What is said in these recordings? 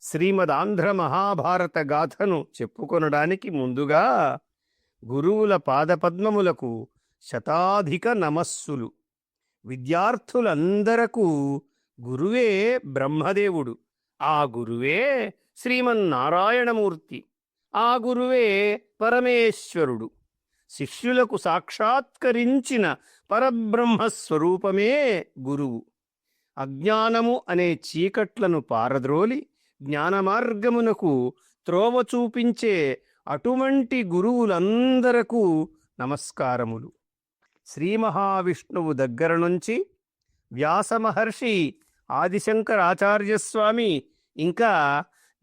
శ్రీమదాంధ్ర మహాభారత గాథను చెప్పుకొనడానికి ముందుగా గురువుల పాదపద్మములకు శతాధిక నమస్సులు. విద్యార్థులందరకు గురువే బ్రహ్మదేవుడు, ఆ గురువే శ్రీమన్నారాయణమూర్తి, ఆ గురువే పరమేశ్వరుడు. శిష్యులకు సాక్షాత్కరించిన పరబ్రహ్మస్వరూపమే గురువు. అజ్ఞానము అనే చీకట్లను పారద్రోలి జ్ఞానమార్గమునకు త్రోవ చూపించే అటువంటి గురువులందరకు నమస్కారములు. శ్రీ మహావిష్ణువు దగ్గర నుంచి వ్యాస మహర్షి, ఆదిశంకరాచార్యస్వామి, ఇంకా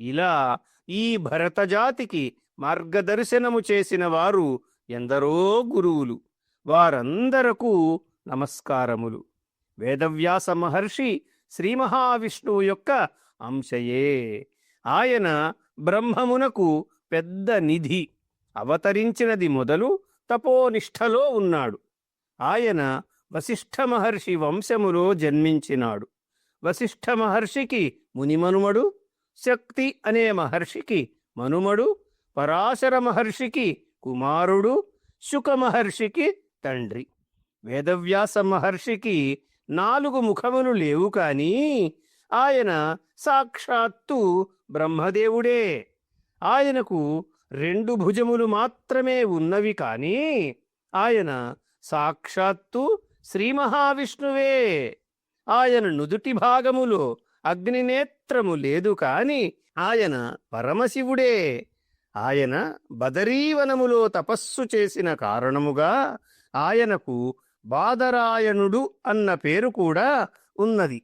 ఇలా ఈ భరతజాతికి మార్గదర్శనము చేసిన వారు ఎందరో గురువులు. వారందరకు నమస్కారములు. వేదవ్యాస మహర్షి శ్రీ మహావిష్ణువు యొక్క అంశయే. ఆయన బ్రహ్మమునకు పెద్ద నిధి. అవతరించినది మొదలు తపోనిష్టలో ఉన్నాడు. ఆయన వశిష్ఠ మహర్షి వంశములో జన్మించినాడు. వశిష్ఠ మహర్షికి మునిమనుమడు, శక్తి అనే మహర్షికి మనుమడు, పరాశర మహర్షికి కుమారుడు, శుక మహర్షికి తండ్రి. వేదవ్యాస మహర్షికి 4 ముఖములు లేవు, కానీ ఆయన సాక్షాత్తు బ్రహ్మదేవుడే. ఆయనకు 2 భుజములు మాత్రమే ఉన్నవి, కానీ ఆయన సాక్షాత్తు శ్రీ మహావిష్ణువే. ఆయన నుదుటి భాగములో అగ్నినేత్రము లేదు, కాని ఆయన పరమశివుడే. ఆయన బదరీవనములో తపస్సు చేసిన కారణముగా ఆయనకు బాదరాయణుడు అన్న పేరు కూడా ఉన్నది.